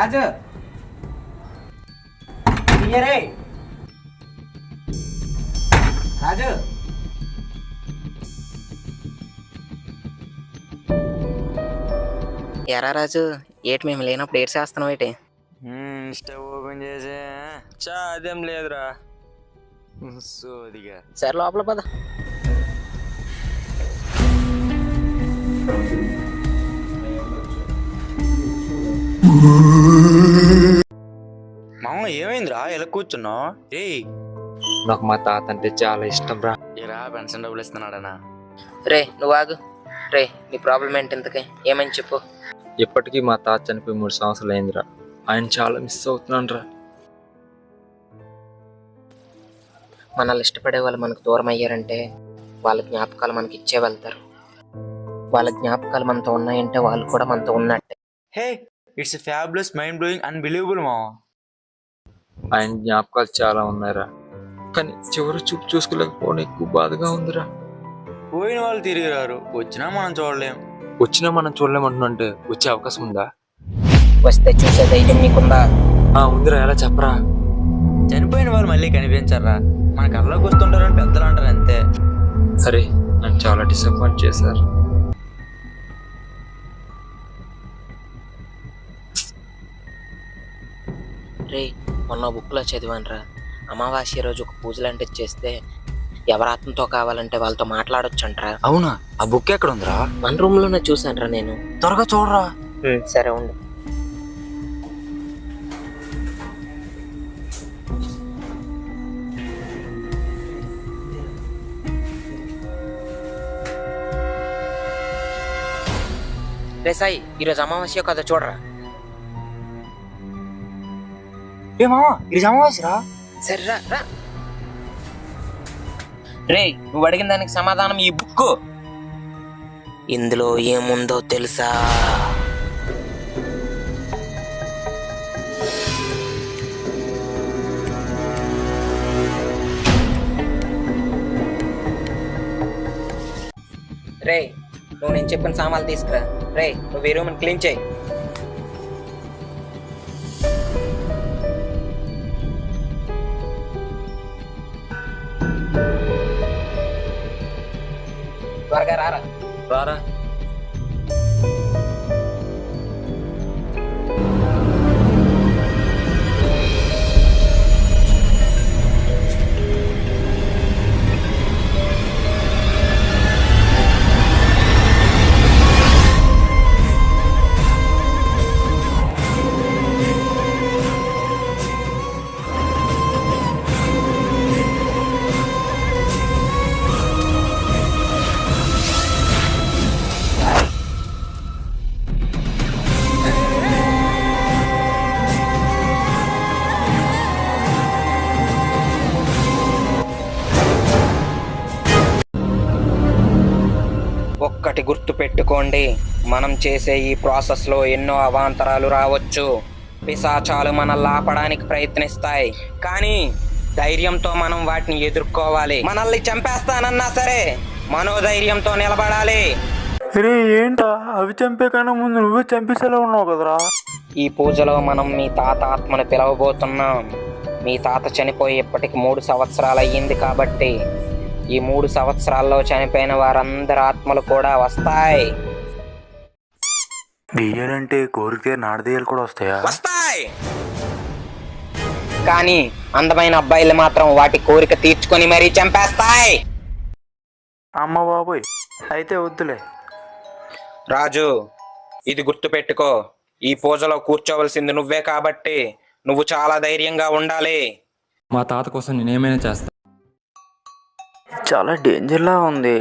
రాజు తీయరే రాజు. ఎరా రాజు, ఏటి మేము లేనప్పుడు ఏడు చేస్తున్నావు ఏంటి? స్టవ్ ఓపెన్ చేసే చా అదేం లేదురా. సోదిగా సరే లోపల పద. మామ ఏమైందిరా ఎలా కూర్చున్నావు? నాకు మా తాత అంటే చాలా ఇష్టం రా. ఏరా పెన్షన్ డబ్బులు ఇస్తున్నాడనా? రే నువ్వు ఆగు. రే నీ ప్రాబ్లం ఏంటి ఇంతకీ? ఏమని చెప్పు. ఇప్పటికీ మా తాత చనిపోయి 3 సంవత్సరాలు అయిందిరా. ఆయన చాలా మిస్ అవుతున్నాను రా. మనల్ని ఇష్టపడే వాళ్ళు మనకు దూరం అయ్యారంటే వాళ్ళ జ్ఞాపకాలు మనకి ఇచ్చే వెళ్తారు. వాళ్ళ జ్ఞాపకాలు మనతో ఉన్నాయంటే వాళ్ళు కూడా మనతో ఉన్నట్టే. Hey, it's fabulous, mind blowing, unbelievable మామ. ఆయన జ్ఞాపకాలు చాలా ఉన్నాయిరా, కానీ చివరి చూపు చూసుకోలేకపోవడం ఎక్కువ బాధగా ఉందిరా. పోయిన వాళ్ళు తిరిగి రారు, వచ్చినా మనం చూడలేం. వచ్చినా మనం చూడలేమంటున్నంటే వచ్చే అవకాశం ఉందా? వస్తే చూసే ధైర్యం నీకుందా? ఉందిరా, ఎలా చెప్పరా? చనిపోయిన వాళ్ళు మళ్ళీ కనిపించారా? మన కళ్ళలోకి వస్తుంటారని పెద్దలు అంటారు అంతే. సరే, నన్ను చాలా డిసప్పాయింట్ చేశారు. రే మొన్న బుక్లో చదివానరా, అమావాస్య రోజు ఒక పూజలాంటిది చేస్తే ఎవరి ఆత్మతో కావాలంటే వాళ్ళతో మాట్లాడొచ్చంట్రా. అవునా? ఆ బుక్ ఎక్కడ ఉందిరా? మన రూమ్ లోనే చూసానరా నేను. త్వరగా చూడరా. సరే ఉండు. రే సాయి, ఈరోజు అమావాస్య కదా చూడరా. ఏ మామ, ఇది అమావాస్యరా? సరే రా రా. రే నువ్వు అడిగిన దానికి సమాధానం ఈ బుక్. ఇందులో ఏముందో తెలుసా? రే నువ్వు నేను చెప్పిన సామాన్లు తీసుకురా. రే నువ్వు ఈ రూమ్ని క్లీన్ చేయి. త్వరగా రారా. రారా. ఒక్కటి గుర్తు పెట్టుకోండి, మనం చేసే ఈ ప్రాసెస్ లో ఎన్నో అవాంతరాలు రావచ్చు. పిశాచాలు మనల్ని ఆపడానికి ప్రయత్నిస్తాయి, కానీ ధైర్యంతో మనం వాటిని ఎదుర్కోవాలి. మనల్ని చంపేస్తానన్నా సరే మనోధైర్యంతో నిలబడాలి. ఏంటా అవి చంపే కన్నా ముందు నువ్వే చంపేసేలా ఉన్నావు కదరా. ఈ పూజలో మనం మీ తాత ఆత్మను పిలవబోతున్నాం. మీ తాత చనిపోయి ఇప్పటికి 3 సంవత్సరాలు అయ్యింది కాబట్టి ఈ 3 సంవత్సరాల్లో చనిపోయిన వారందరి ఆత్మలు కూడా వస్తాయి. దెయ్యాలంటే కోరితే నాడదెయ్యాలు కూడా వస్తాయా? వస్తాయి, కానీ అందమైన అబ్బాయిలు మాత్రం వాటి కోరిక తీర్చుకొని మరీ చంపేస్తాయి. అమ్మ బాబోయ్, అయితే వద్దులే. రాజు, ఇది గుర్తు పెట్టుకో, ఈ పూజలో కూర్చోవలసింది నువ్వే కాబట్టి నువ్వు చాలా ధైర్యంగా ఉండాలి. మా తాత కోసం నేనేమైనా చేస్తా. చాలా డేంజర్లా ఉంది.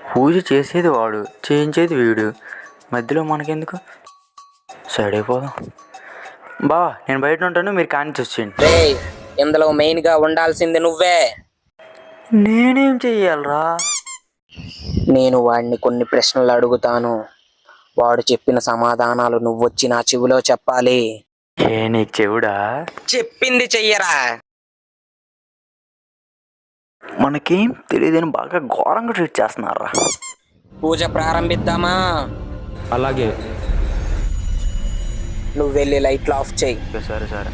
పూజ చేసేది వాడు, చేయించేది వీడు, మధ్యలో మనకెందుకు? సైడ్ అయిపోదాం. బా నేను బయట ఉంటాను, మీరు కానిచ్చి వచ్చేయండి. రే ఇందులో మెయిన్ గా ఉండాల్సింది నువ్వే. నేనేం చెయ్యాలరా? నేను వాడిని కొన్ని ప్రశ్నలు అడుగుతాను, వాడు చెప్పిన సమాధానాలు నువ్వొచ్చి నా చెవిలో చెప్పాలి. నీకు చెవుడా? చెప్పింది చెయ్యరా. మనకేం తెలియదని బాగా ఘోరంగా ట్రీట్ చేస్తున్నారా. పూజ ప్రారంభిద్దామా? అలాగే. నువ్వు వెళ్ళి లైట్లు ఆఫ్ చేయి. ఓకే, సరే సరే.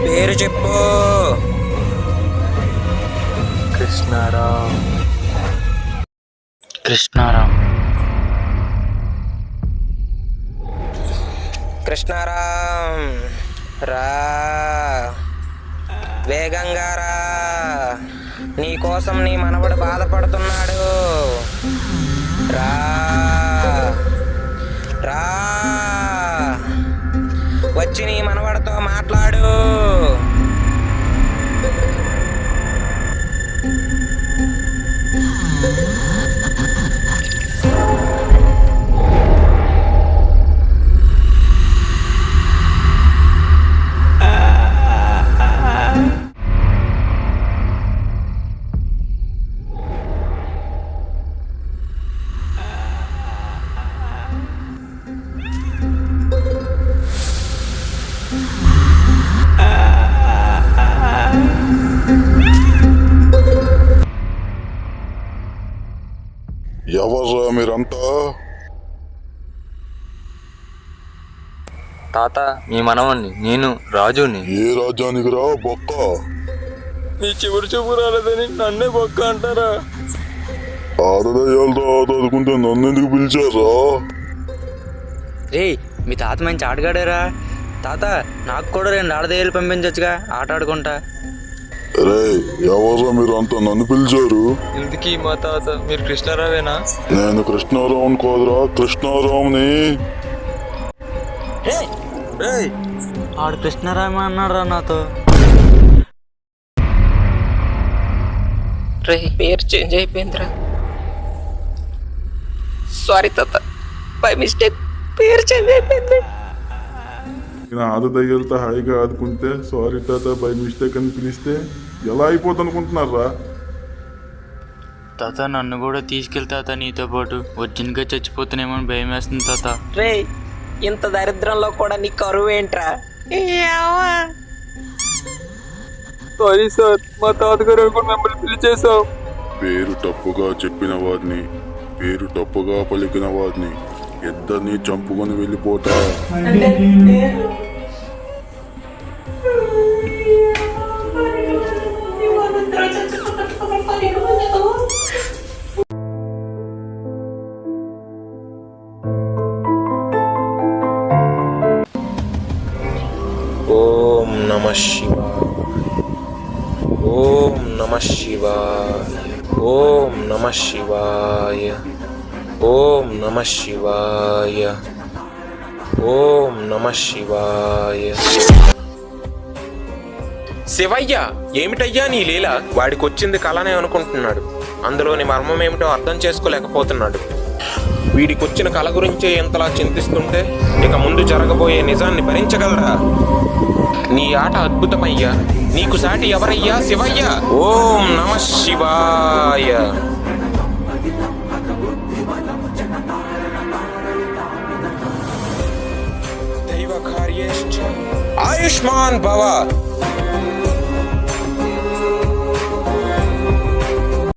పేరు చెప్పు. కృష్ణారావు. కృష్ణారావు. కృష్ణారాం, రా, వేగంగా రా. నీ కోసం నీ మనవడు బాధపడుతున్నాడు. రా రా, వచ్చి నీ మనవడితో మాట్లాడు. ఎవర్రా మీరంతా? తాత, మీ మనవణ్ణి, నేను రాజుని. ఏ రాజ్యానికి రా బొక్క? నీ చివరి చూపు రాలేదని నన్నే బొక్క అంటారా? ఆడదయ్యాలతో ఆడుకుంటే నన్ను ఎందుకు పిలిచారా? రే, మీ తాత మంచి ఆటగాడారా. తాత, నాకు కూడా 2 ఆడదేయాలు పంపించచ్చుగా, ఆట ఆడుకుంటా. రే, ఎవర్రా మీరు అంతా నన్ను పిలిచారు? ఇందుకీ మా తాత మీరు కృష్ణారావేనా? నేను కృష్ణారావుని కాదురా, కృష్ణారావుని. ఆడు కృష్ణారామ అన్నాడు నాతో. రే, పేరు చేంజ్ అయిపోయిందిరా. సారీ తాత, బై మిస్టేక్ పేరు చేంజ్ అయిపోయింది. నేను ఆడదయ్యాలతో హాయిగా ఆడుకుంటే సారీ తాత బై మిస్టేక్ అని పిలిస్తే ఎలా అయిపోతుంది అనుకుంటున్నారా? తాత, నన్ను కూడా తీసుకెళ్తా తాత నీతో పాటు. ఒరిజిన్గా చచ్చిపోతానేమో అని భయం వేస్తుంది తాత. రే, ఇంత దరిద్రంలో కూడా నీ కరువు ఏంట్రా? సారీ సార్, మా తాతగారు అనుకుని మిమ్మల్ని పిలిచేసాం. పేరు తప్పుగా చెప్పిన వారిని, పేరు తప్పుగా పలికిన వారిని ఇద్దరిని చంపుకొని వెళ్ళిపోతా. ఓం నమ శివాయ, ఓం నమ శివాయ, ఓం నమ శివాయ, ఓం నమ శివాయ, ఓం నమ శివాయ. శివయ్య, ఏమిటయ్యా నీ లీల? వాడికొచ్చింది కలనే అనుకుంటున్నాడు. అందులోని మర్మం ఏమిటో అర్థం చేసుకోలేకపోతున్నాడు. వీడికొచ్చిన కళ గురించే ఎంతలా చింతిస్తుంటే ఇక ముందు జరగబోయే నిజాన్ని భరించగలరా? నీ ఆట అద్భుతమయ్యా. నీకు సాటి ఎవరయ్యా శివయ్య? ఓం నమ శివాయ. దైవ కార్యేశ్చ ఆయుష్మాన్ భవ.